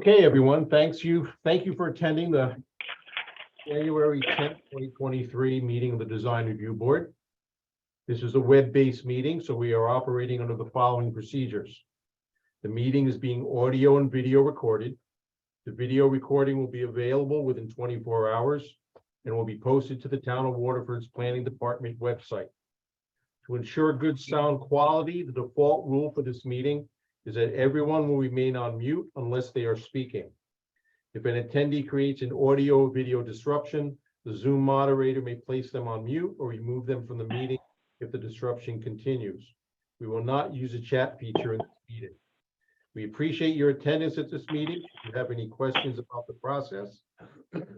Okay, everyone, thank you for attending the January 10th, 2023 meeting of the Design Review Board. This is a web-based meeting, so we are operating under the following procedures. The meeting is being audio and video recorded. The video recording will be available within 24 hours and will be posted to the Town of Waterford's Planning Department website. To ensure good sound quality, the default rule for this meeting is that everyone will remain on mute unless they are speaking. If an attendee creates an audio or video disruption, the Zoom moderator may place them on mute or remove them from the meeting if the disruption continues. We will not use a chat feature in this meeting. We appreciate your attendance at this meeting. If you have any questions about the process,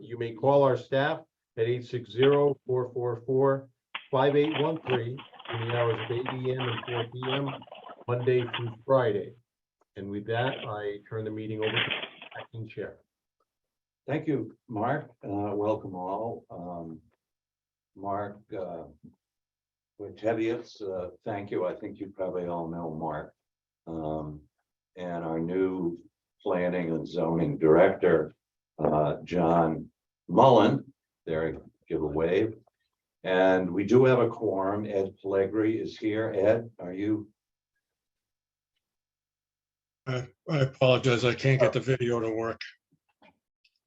you may call our staff at 860-444-5813 in the hours of 8 a.m. and 4 p.m. Monday through Friday. And with that, I turn the meeting over to the acting chair. Thank you, Mark. Welcome all. Mark Wojciechowicz, thank you. I think you probably all know Mark. And our new planning and zoning director, John Mullen. There, give a wave. And we do have a quorum. Ed Pellegri is here. Ed, are you? I apologize. I can't get the video to work.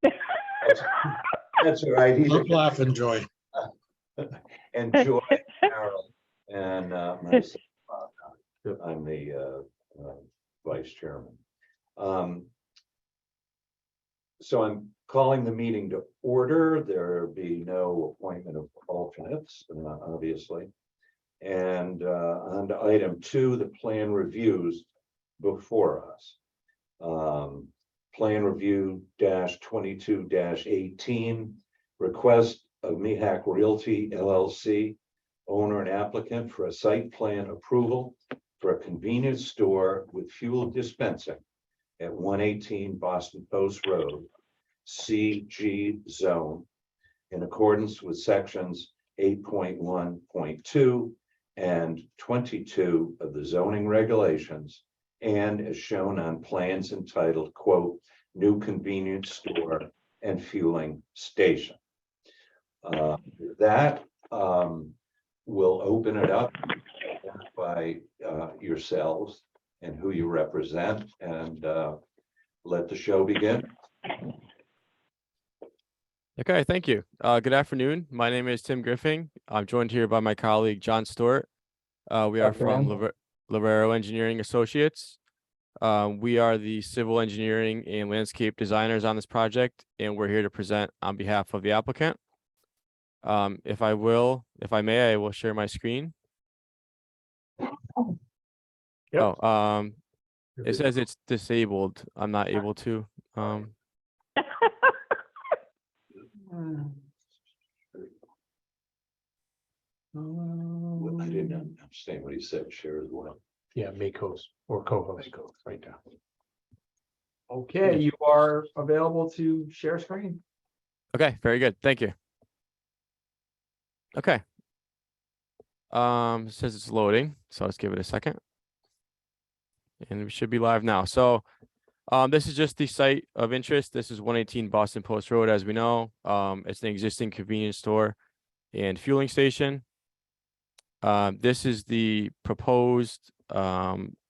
That's all right. He's Laugh and joy. and Joy, Carol, and myself. I'm the vice chairman. So I'm calling the meeting to order. There be no appointment of alternates, obviously. And on to item 2, the plan reviews before us. Plan review -22-18, request of Mihak Realty LLC, owner and applicant, for a site plan approval for a convenience store with fuel dispensing at 118 Boston Post Road, CG zone, in accordance with sections 8.1.2 and 22 of the zoning regulations, and as shown on plans entitled, quote, new convenience store and fueling station. That will open it up, identify yourselves and who you represent, and let the show begin. Okay, thank you. Good afternoon. My name is Tim Griffin. I'm joined here by my colleague, John Stewart. We are from Lavero Engineering Associates. We are the civil engineering and landscape designers on this project, and we're here to present on behalf of the applicant. If I may, I will share my screen. Yep. Oh, it says it's disabled. I'm not able to. I didn't understand what he said. Share as well. Yeah, make host or co-host right now. Okay, you are available to share screen. Okay, very good. Thank you. Okay. It says it's loading, so let's give it a second. And we should be live now. So this is just the site of interest. This is 118 Boston Post Road, as we know. It's an existing convenience store and fueling station. This is the proposed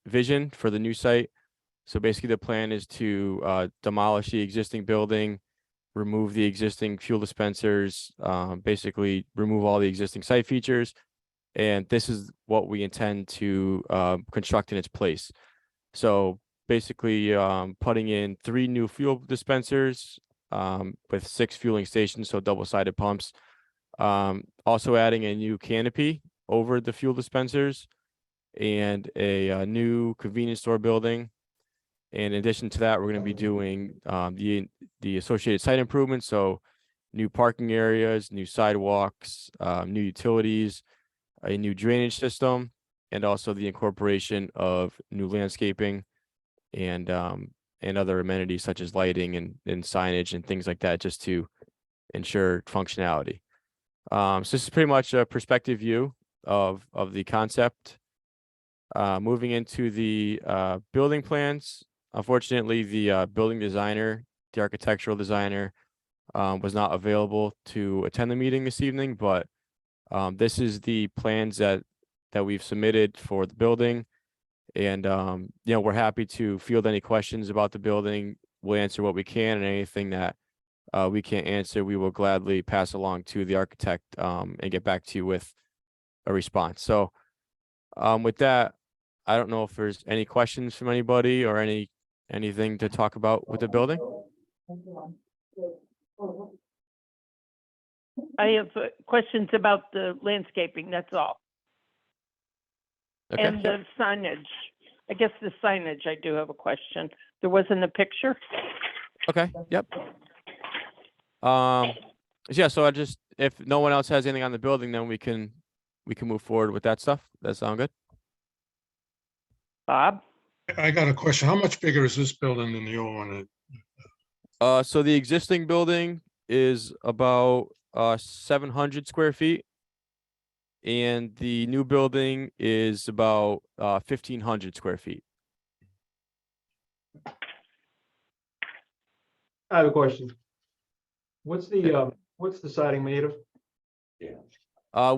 vision for the new site. So basically the plan is to demolish the existing building, remove the existing fuel dispensers, basically remove all the existing site features. And this is what we intend to construct in its place. So basically putting in 3 new fuel dispensers with 6 fueling stations, so double-sided pumps. Also adding a new canopy over the fuel dispensers and a new convenience store building. And in addition to that, we're going to be doing the associated site improvements. So new parking areas, new sidewalks, new utilities, a new drainage system, and also the incorporation of new landscaping and other amenities such as lighting and signage and things like that, just to ensure functionality. So this is pretty much a perspective view of the concept. Moving into the building plans, Unfortunately, the building designer, the architectural designer, was not available to attend the meeting this evening, but this is the plans that we've submitted for the building. And you know, we're happy to field any questions about the building. We'll answer what we can, and anything that we can't answer, we will gladly pass along to the architect and get back to you with a response. So with that, I don't know if there's any questions from anybody or anything to talk about with the building. I have questions about the landscaping, that's all. Okay. And the signage. I guess the signage, I do have a question. There wasn't a picture? Okay. Yep. Yeah. So if no one else has anything on the building, then we can move forward with that stuff. That sound good? Bob? I got a question. How much bigger is this building than the old one? So the existing building is about 700 square feet. And the new building is about 1,500 square feet. I have a question. What's the siding made of?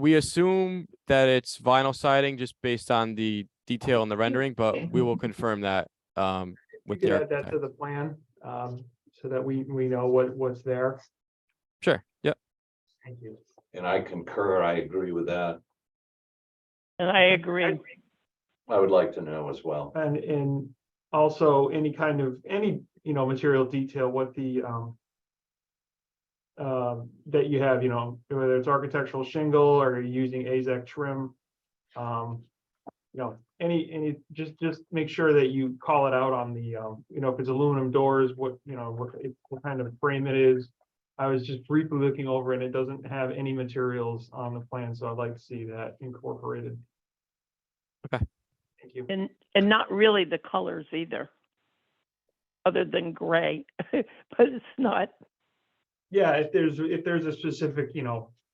We assume that it's vinyl siding just based on the detail in the rendering, but we will confirm that You with could the add that architect. to the plan, so that we know what's there. Sure. Yep. Thank you. And I concur, I agree with that. And I agree. I would like to know as well. And also any material detail, what the that you have, whether it's architectural shingle or you're using AZEK trim. Any just make sure that you call it out on the if it's aluminum doors, what kind of frame it is. I was just briefly looking over and it doesn't have any materials on the plan, so I'd like to see that incorporated. Okay. Thank you. And not really the colors either, other than gray, but it's not. Yeah, if there's a specific,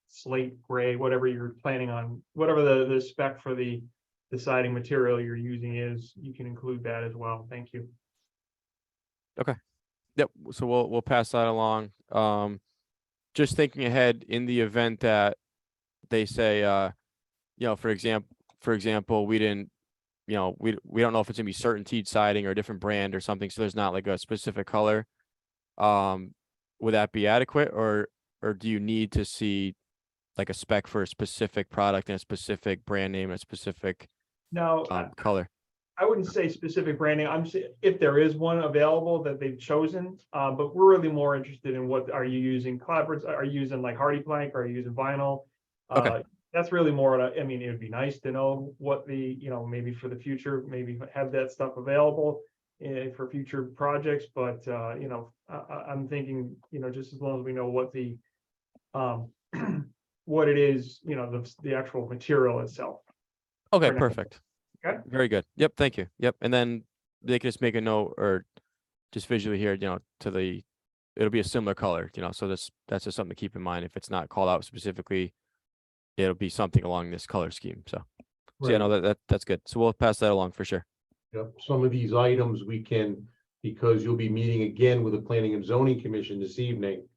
slate gray, whatever you're planning on, whatever the spec for the siding material you're using is, you can include that as well. Thank you. Yep. So we'll pass that along. Just thinking ahead in the event that they say, for example, we didn't, we don't know if it's gonna be CertainTeed siding or a different brand or something. So there's not like a specific color. Would that be adequate, or do you need to see like a spec for a specific product and a specific brand name and a specific Now, color? I wouldn't say specific branding. If there is one available that they've chosen, but we're really more interested in what are you using? Collaborates? Are you using like hardy plank? Are you using vinyl? Okay. That's really more. It would be nice to know what maybe for the future, maybe have that stuff available for future projects. But I'm thinking, just as long as we know what the what it is, the actual material itself. Okay, for now. perfect. Okay. Very good. Yep, thank you. Yep. And then they can just make a note or just visually here, it'll be a similar color, so that's just something to keep in mind. If it's not called out specifically, it'll be something along this color scheme. So yeah, no, that's good. So we'll pass that along for sure. Yep, some of these items we can, because you'll be meeting again with the Planning and Zoning Commission this evening.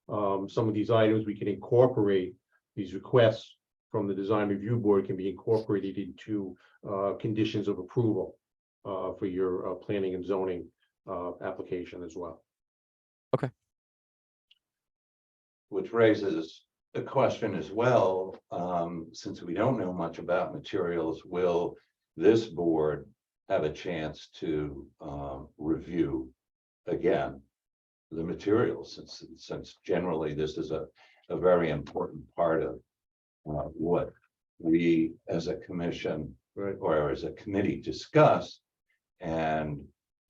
Some of these items we can incorporate, these requests from the Design Review Board can be incorporated into conditions of approval for your planning and zoning application as well. Which raises a question as well, since we don't know much about materials, will this board have a chance to review again the materials, since generally this is a very important part of what we as a commission or as a committee discuss, and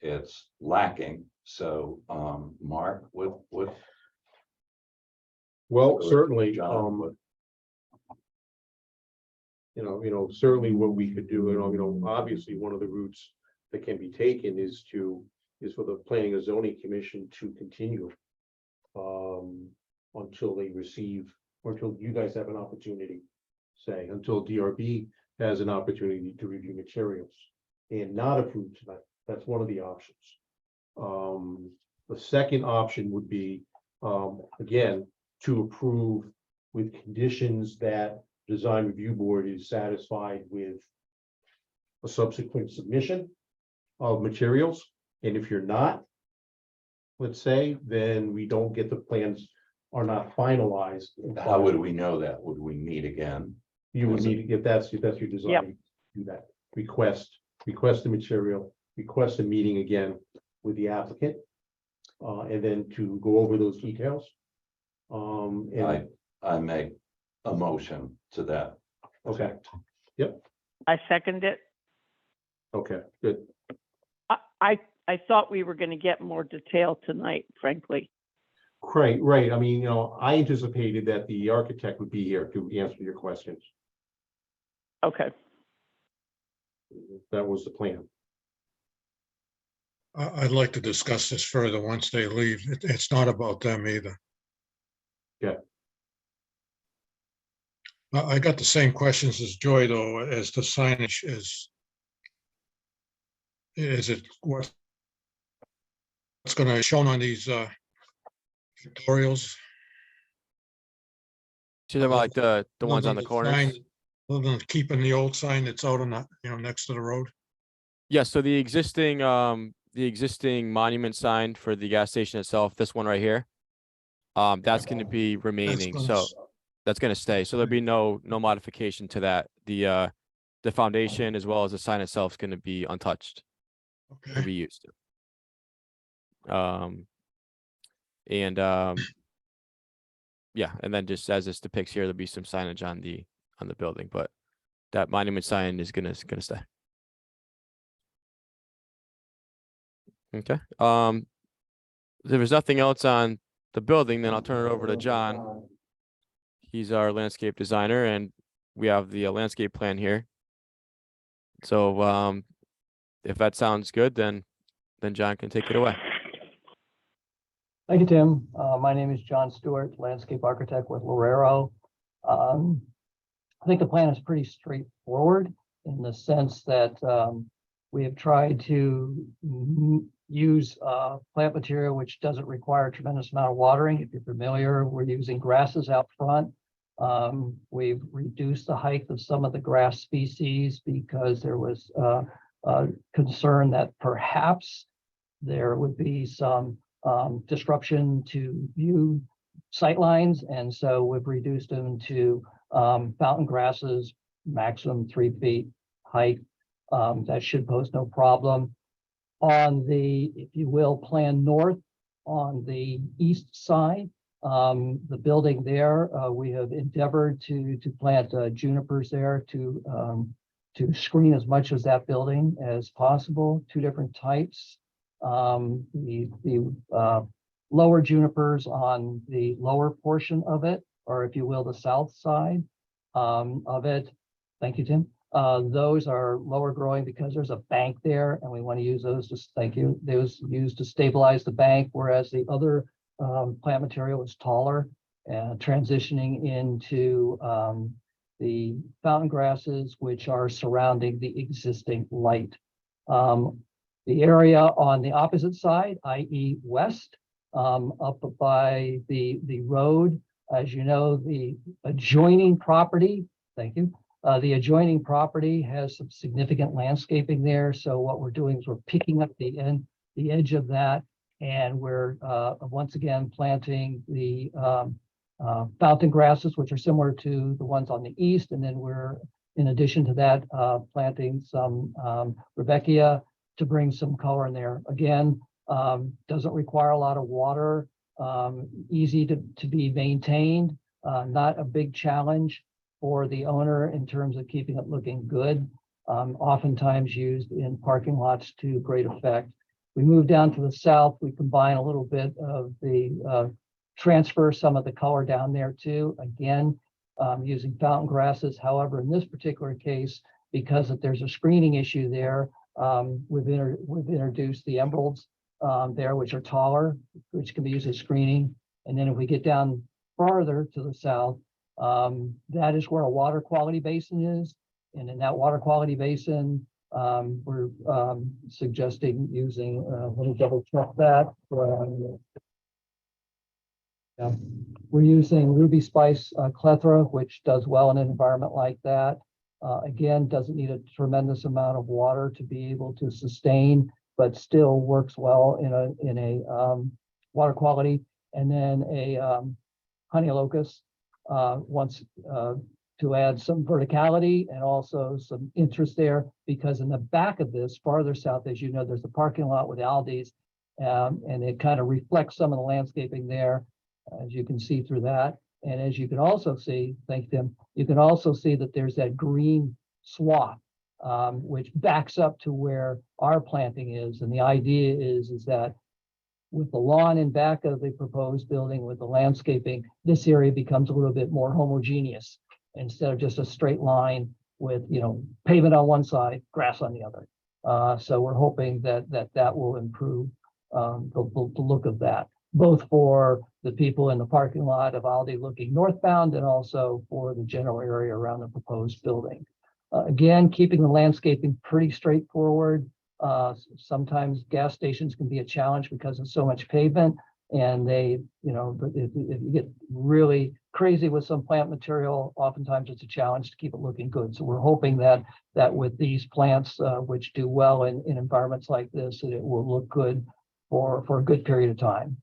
it's lacking. So Mark, what Well, certainly, John, certainly what we could do, obviously one of the routes that can be taken is for the Planning and Zoning Commission to continue until they receive, or until you guys have an opportunity, say, until DRB has an opportunity to review materials and not approve tonight. That's one of the options. The second option would be, again, to approve with conditions that design review board is satisfied with a subsequent submission of materials. And if you're not, let's say, then we don't get the plans are not finalized. How would we know that? Would we meet again? You would need to, if that's your design, do that. Request the material, request a meeting again with the applicant. And then to go over those details. And, I make a motion to that. okay, I second it. okay, good. I thought we were gonna get more detail tonight, frankly. Right. I mean, I anticipated that the architect would be here to answer your questions. Okay, That was the plan. I'd like to discuss this further once they leave. It's not about them either. Yeah. I got the same questions as Joy, though, as the signage is it what's going to be shown on these pictorials? So they're like the ones Other on the than corners. sign- Other than keeping the old sign that's out on the, next to the road. Yeah, so the existing monument sign for the gas station itself, this one right here. That's gonna be That's remaining, gonna so s- that's gonna stay. So there'll be no modification to that. The foundation as well as the sign itself is gonna be untouched, to Okay, be used. And yeah, and then just as this depicts here, there'll be some signage on the building, but that monument sign is gonna stay. Okay, if there's nothing else on the building, then I'll turn it over to John. He's our landscape designer and we have the landscape plan here. So, if that sounds good, then John can take it away. Thank you, Tim. My name is John Stewart, landscape architect with Lorero. I think the plan is pretty straightforward in the sense that we have tried to use plant material which doesn't require a tremendous amount of watering. If you're familiar, we're using grasses out front. We've reduced the height of some of the grass species because there was a concern that perhaps there would be some disruption to view sightlines, and so we've reduced them to fountain grasses, maximum 3 feet height. That should pose no problem. On the, if you will, plan north on the east side, the building there, we have endeavored to plant junipers there to screen as much as that building as possible. 2 different types. The lower junipers on the lower portion of it, or if you will, the south side of it. Thank you, Tim. Those are lower growing because there's a bank there and we want to use those to, thank you, those used to stabilize the bank, whereas the other plant material is taller and transitioning into the fountain grasses, which are surrounding the existing light. The area on the opposite side, i.e. west, up by the road, as you know, the adjoining property, thank you. The adjoining property has some significant landscaping there. So what we're doing is we're picking up the edge of that, and we're once again planting the fountain grasses, which are similar to the ones on the east. And then we're, in addition to that, planting some Rebecca to bring some color in there. Again, doesn't require a lot of water, easy to be maintained, not a big challenge for the owner in terms of keeping it looking good. Oftentimes used in parking lots to great effect. We move down to the south, we combine a little bit of the transfer some of the color down there too. Again, using fountain grasses. However, in this particular case, because there's a screening issue there, we've introduced the emeralds there, which are taller, which can be used as screening. And then if we get down farther to the south, that is where a water quality basin is. And in that water quality basin, We're suggesting using, let me double check that. Yeah. We're using Ruby Spice Clethra, which does well in an environment like that. Again, doesn't need a tremendous amount of water to be able to sustain, but still works well in a water quality. And then a honey locust wants to add some verticality and also some interest there, because in the back of this, farther south, as you know, there's a parking lot with Aldi's, and it kind of reflects some of the landscaping there, as you can see through that. And as you can also see, thank you, Tim, you can also see that there's that green swath, which backs up to where our planting is. And the idea is that with the lawn in back of the proposed building, with the landscaping, this area becomes a little bit more homogeneous instead of just a straight line with, you know, pavement on one side, grass on the other. So we're hoping that will improve the look of that, both for the people in the parking lot of Aldi looking northbound and also for the general area around the proposed building. Again, keeping the landscaping pretty straightforward. Sometimes gas stations can be a challenge because of so much pavement, and they, you know, but if you get really crazy with some plant material, oftentimes it's a challenge to keep it looking good. So we're hoping that with these plants, which do well in environments like this, that it will look good for a good period of time.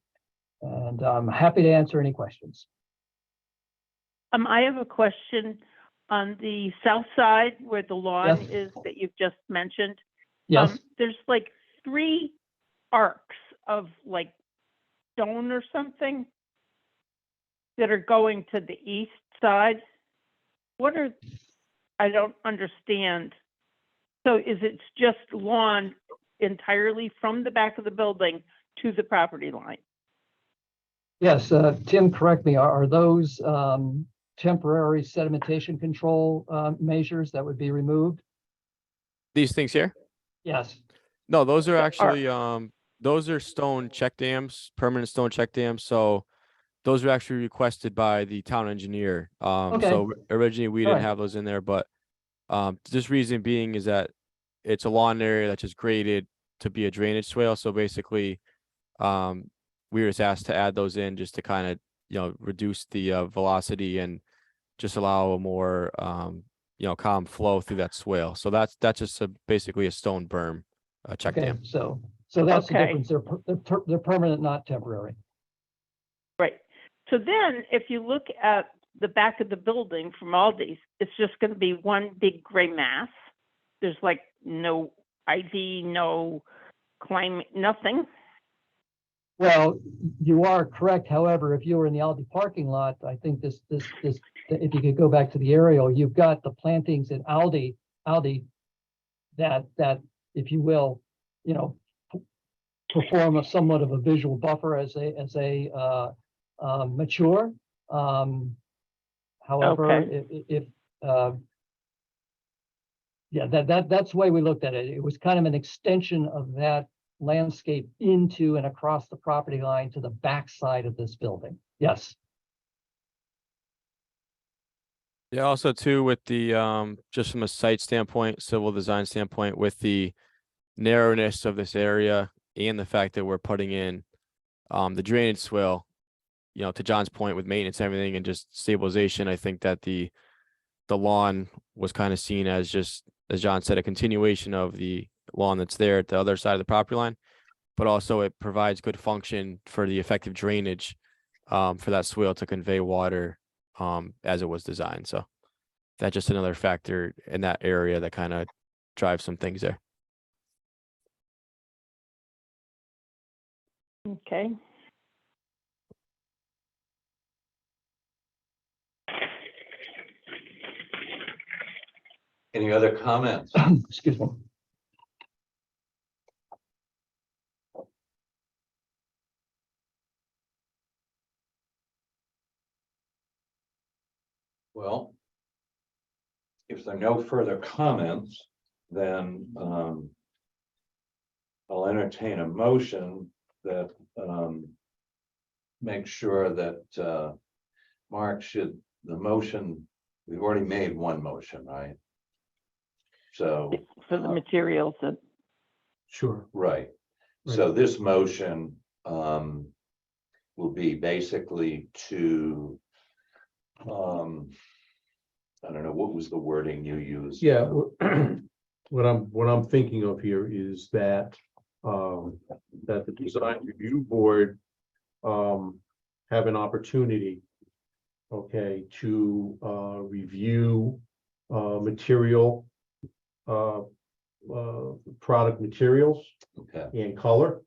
And I'm happy to answer any questions. I have a question on the south side where the lawn Yes. is that you've just mentioned. Yes. There's like 3 arcs of like stone or something that are going to the east side. I don't understand. So is it just lawn entirely from the back of the building to the property line? Yes, Tim, correct me. Are those temporary sedimentation control measures that would be removed? These things here? Yes. No, those are The actually, those are stone check dams, permanent stone check dams. So those were actually requested by the town engineer. Okay. So originally we All didn't right. have those in there, but just reason being is that it's a lawn area that's just graded to be a drainage swale. So basically, we were just asked to add those in just to kind of, you know, reduce the velocity and just allow a more, you know, calm flow through that swale. So that's just basically a stone berm, check Okay. dam. So that's the Okay. difference. They're permanent, not temporary. Right. So then if you look at the back of the building from Aldi's, it's just going to be one big gray mass. There's like no ID, no climate, nothing. Well, you are correct. However, if you were in the Aldi parking lot, I think this, if you could go back to the aerial, you've got the plantings in Aldi that, if you will, you know, perform a somewhat of a visual buffer as they mature. However, Okay. if yeah, that's the way we looked at it. It was kind of an extension of that landscape into and across the property line to the back side of this building. Yes. Yeah, also too with the just from a site standpoint, civil design standpoint, with the narrowness of this area and the fact that we're putting in the drainage swale, you know, to John's point with maintenance and everything and just stabilization, I think that the lawn was kind of seen as just, as John said, a continuation of the lawn that's there at the other side of the property line, but also it provides good function for the effective drainage for that swale to convey water as it was designed. So that's just another factor in that area that kind of drives some things there. Okay. Any other comments? Excuse me. Well, if there are no further comments, then I'll entertain a motion that make sure that Mark should, the motion, we've already made one motion, right? So, For the materials and, Sure. right. So this motion will be basically to I don't know, what was the wording you used? Yeah, what I'm thinking of here is that that the design review board have an opportunity, okay, to review material, product materials Okay, and color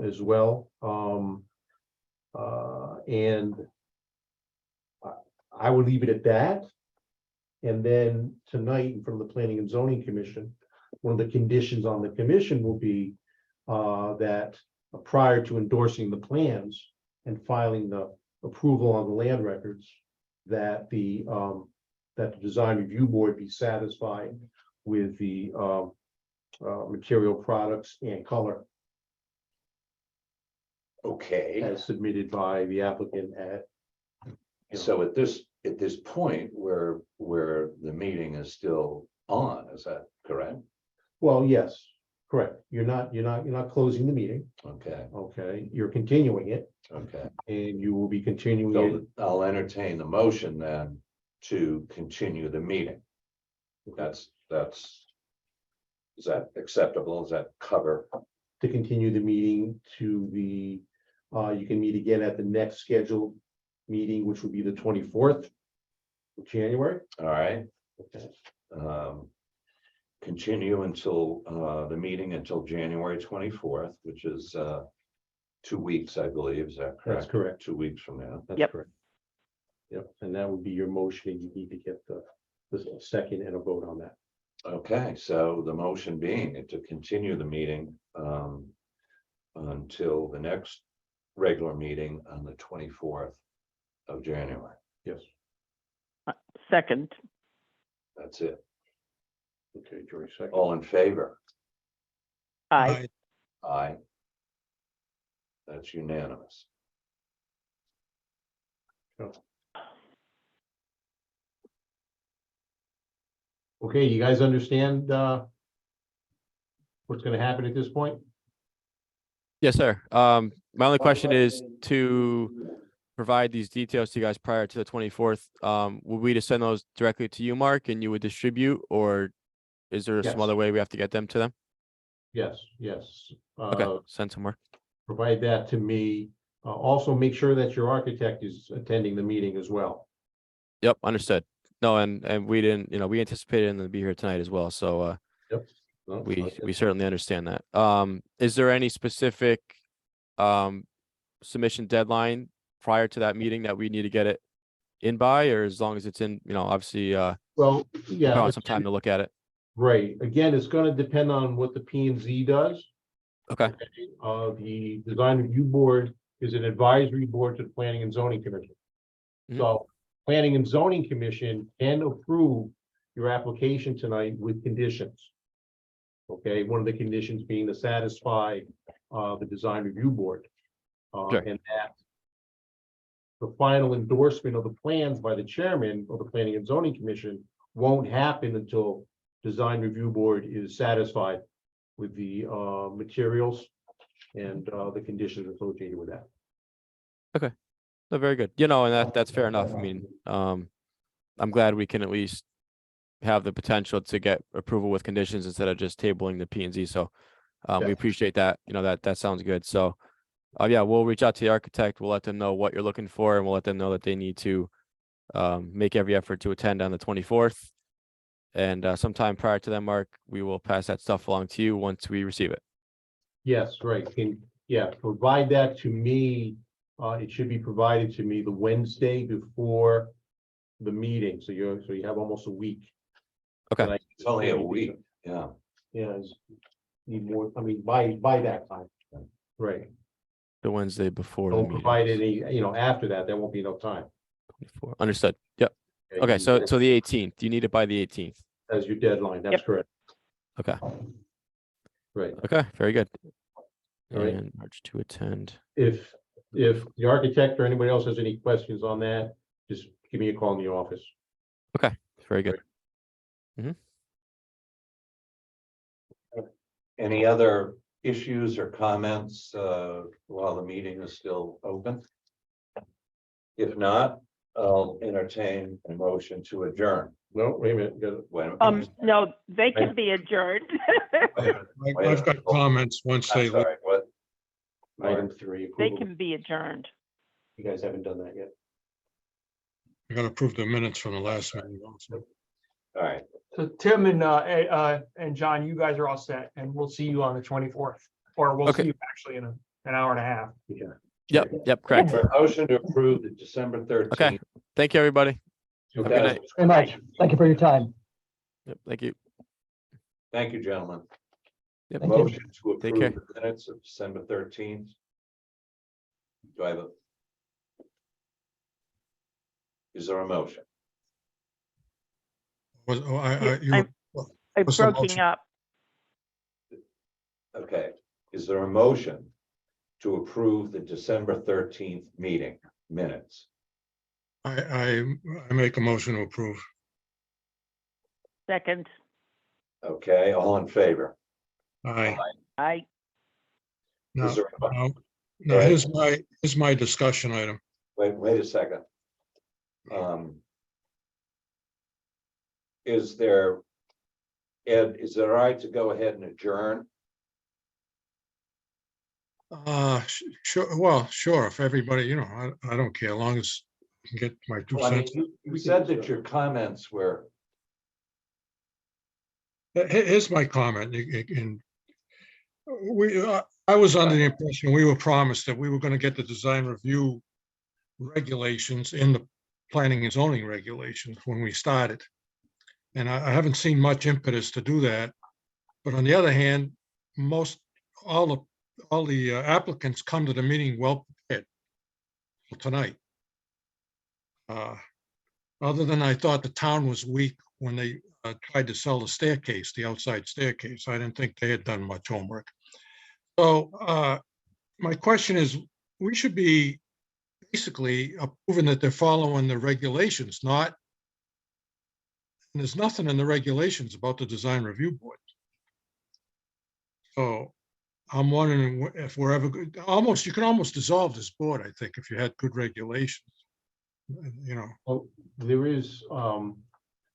as well. And I would leave it at that. And then tonight, from the Planning and Zoning Commission, one of the conditions on the commission will be that prior to endorsing the plans and filing the approval on the land records, that the design review board be satisfied with the material products and color okay. as submitted by the applicant at. So at this point, where the meeting is still on, is that correct? Well, yes, correct. You're not closing the meeting, Okay, okay? You're continuing it, okay. and you will be continuing So it. I'll entertain the motion then to continue the meeting. That's, is that acceptable? Does that cover? To continue the meeting to the, you can meet again at the next scheduled meeting, which will be the 24th of January. All right. Okay. Continue until the meeting until January 24th, which is 2 weeks, I believe. Is that correct? That's correct. 2 weeks from now. That's Yep. correct. Yep, and that would be your motion. You need to get the second and a vote on that. Okay, so the motion being to continue the meeting until the next regular meeting on the 24th of January. Yes. second, That's it. Okay, Jory, second. All in favor? aye. Aye. That's unanimous. Okay, you guys understand what's gonna happen at this point? Yes, sir. My only question is to provide these details to you guys prior to the 24th. Would we just send those directly to you, Mark, and you would distribute, or is there some Yes. other way we have to get them to them? Yes, yes. Okay, send somewhere. Provide that to me. Also, make sure that your architect is attending the meeting as well. Yep, understood. No, and we didn't, we anticipated him to be here tonight as well, so No, we certainly understand that. Is there any specific submission deadline prior to that meeting that we need to get it in by, or as long as it's in, obviously Well, yeah, want some time to look at it? right. Again, it's gonna depend on what the P and Z does. Okay, The design review board is an advisory board to the Planning and Zoning Commission. Mhm. So Planning and Zoning Commission can approve your application tonight with conditions. Okay, one of the conditions being to satisfy the design review board. Sure. And that the final endorsement of the plans by the chairman of the Planning and Zoning Commission won't happen until design review board is satisfied with the materials and the conditions associated with that. no, very good. And that's fair enough. I mean, I'm glad we can at least have the potential to get approval with conditions instead of just tabling the P and Z. So we Yeah. appreciate that. That sounds good. So yeah, we'll reach out to the architect. We'll let them know what you're looking for, and we'll let them know that they need to make every effort to attend on the 24th. And sometime prior to that, Mark, we will pass that stuff along to you once we receive it. Yes, right. Provide that to me. It should be provided to me the Wednesday before the meeting. So you have almost a week. Okay. And It's only a week. Yeah. Yeah, need more, I mean, by that time. Right. The Wednesday before the Don't meeting. provide any, after that, there won't be enough time. 24. Understood. Yep. Okay, so the 18th. You need it by the 18th. As your deadline, that's Yep. correct. Okay. Right. Okay. Very good. All right. And March to attend. If the architect or anybody else has any questions on that, just give me a call in the office. Okay. Very good. Any other issues or comments while the meeting is still open? If not, I'll entertain a motion to adjourn. No, wait a minute. You gotta- Wait a minute. No, they can be adjourned. I've got comments once I'm they, sorry, what? Item 3. They approval. can be adjourned. You guys haven't done that yet. I gotta approve the minutes from the last meeting also. All right, So Tim and John, you guys are all set, and we'll see you on the 24th, or we'll Okay. see you actually in an hour and a half. Yeah. Yep, correct. for a motion to approve the December 13th. Okay, thank you, everybody. Have a good night. Very much. Thank you for your time. Yep, thank you. Thank you, gentlemen. Yep. Thank you. Motion to Take care. approve the minutes of December 13th. Do I have a? Is there a motion? Was, oh, I'm What's the broken motion? up. Okay, is there a motion to approve the December 13th meeting minutes? I make a motion to approve. Second, Okay, all in favor? Aye. I, Now, Is there, now here's my discussion item. wait a second. Is there, Ed, is it all right to go ahead and adjourn? Sure, well, sure, if everybody, I don't care, as long as I can get my 2 Well, I mean, cents. you said that your comments were, Here's my comment, and I was under the impression we were promised that we were gonna get the design review regulations in the planning and zoning regulations when we started. And I haven't seen much impetus to do that. But on the other hand, all the applicants come to the meeting well prepared tonight. Other than I thought the town was weak when they tried to sell the staircase, the outside staircase. I didn't think they had done much homework. So my question is, we should be basically approving that they're following the regulations, not, and there's nothing in the regulations about the design review board. So I'm wondering if we're ever, you can almost dissolve this board, I think, if you had good regulations. Well, there is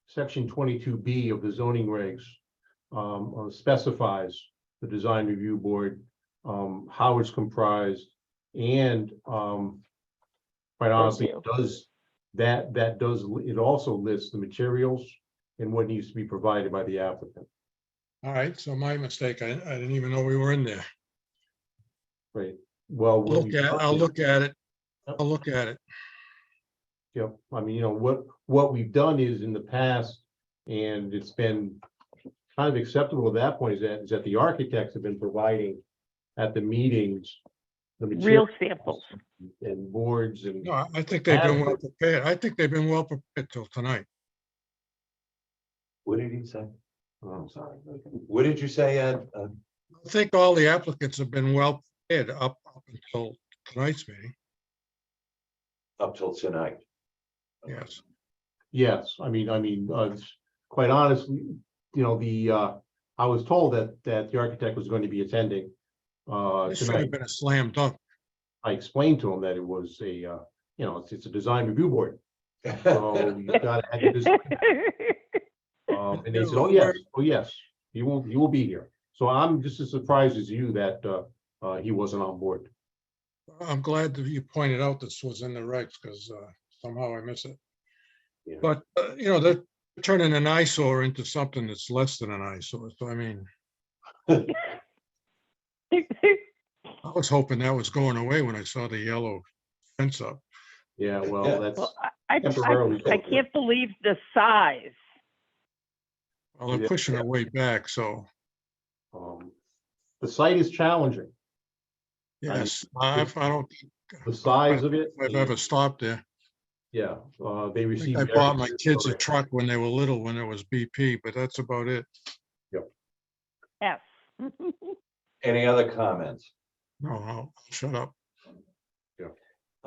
section 22B of the zoning regs specifies the design review board, how it's comprised, and quite honestly, it does it also lists the materials and what needs to be provided by the applicant. All right, so my mistake, I didn't even know we were in there. Right. Well, I'll look at it. I'll look at it. Yep, I mean, what we've done is in the past, and it's been kind of acceptable at that point, is that the architects have been providing at the meetings the real materials samples. and boards and. No, I think they've been well prepared. I think they've been well prepared till tonight. what did he say? Oh, I'm sorry. What did you say, Ed? I think all the applicants have been well prepared up until tonight's meeting. Up till tonight. Yes. Yes, I mean, quite honestly, I was told that the architect was going to be attending. This should Tonight. have been a slam dunk. I explained to him that it was it's a design review board. So you gotta have the design. And they said, oh yes, you will be here. So I'm just as surprised as you that he wasn't on board. I'm glad that you pointed out this was in the regs because somehow I miss it. Yeah. But, they're turning an eyesore into something that's less than an eyesore. So, I mean, I was hoping that was going away when I saw the yellow fence up. Yeah, well, Yeah. that's Well, I temporarily. can't believe the size. Well, they're Yeah. pushing it way back. So, The site is challenging. yes, I don't think The size of it. I've ever stopped there. Yeah, they I think received. I bought my various- kids a truck when they were little, when it was BP, but that's about it. Yes. Any other comments? No, I'll shut up.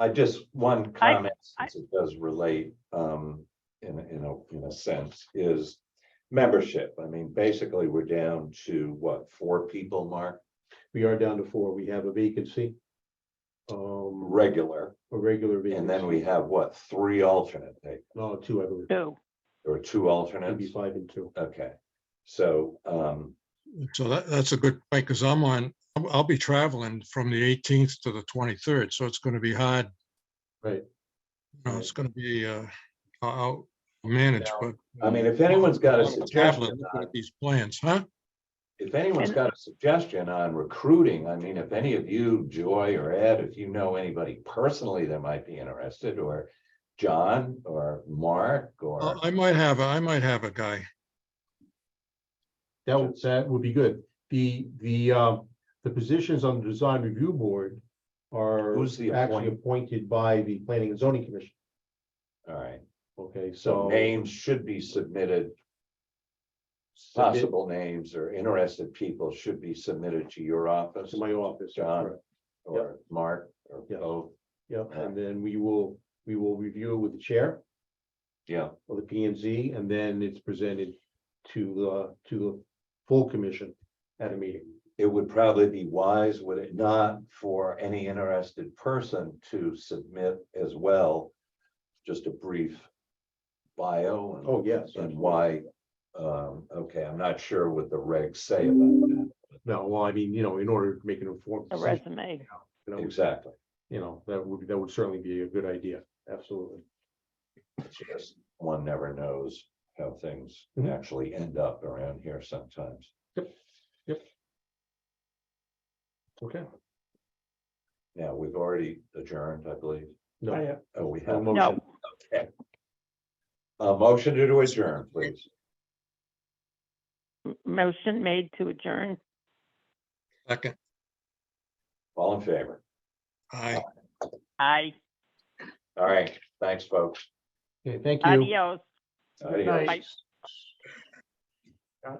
I just, one comment, I- since it does relate, in a sense, is membership. I mean, basically, we're down to what, 4 people, Mark? We are down to 4. We have a vacancy. Regular, A regular vacancy. and then we have what, 3 alternate, No, 2, I believe. So, or 2 Maybe alternates? 5 and 2. Okay, so, So that's a good point, because I'll be traveling from the 18th to the 23rd, so it's gonna be hard. Right. It's gonna be, I'll manage, Now, but. I mean, if anyone's got a I'm traveling, suggestion looking on, at these plans, huh? if anyone's got a suggestion on recruiting, I mean, if any of you, Joy or Ed, if you know anybody personally that might be interested, or John or Mark or, I might have a guy. That would be good. The positions on the design review board are Who's the actually appoint- appointed by the Planning and Zoning Commission. all right, Okay, so so. names should be submitted. submit Possible names or interested people should be submitted to your office, To my office. John. correct. or Mark, or Yep. both. Yep, and then we will review it with the chair Yeah, of the P and Z, and then it's presented to the full commission at a meeting. it would probably be wise, would it not, for any interested person to submit as well, just a brief bio and. Oh, yes. And why, okay, I'm not sure what the regs say about that. No, well, I mean, in order to make an informed a decision, resume. Exactly, that would certainly be a good idea. Absolutely. it's just, one never knows how things Mhm. actually end up around here sometimes. Okay. Now, we've already adjourned, I believe. No, Oh, we no have. motion. No, Okay. A motion to adjourn, please. motion made to adjourn. Second, All in favor? I. Aye. All right, thanks, folks. Okay, thank you. Adios. Adios. Bye.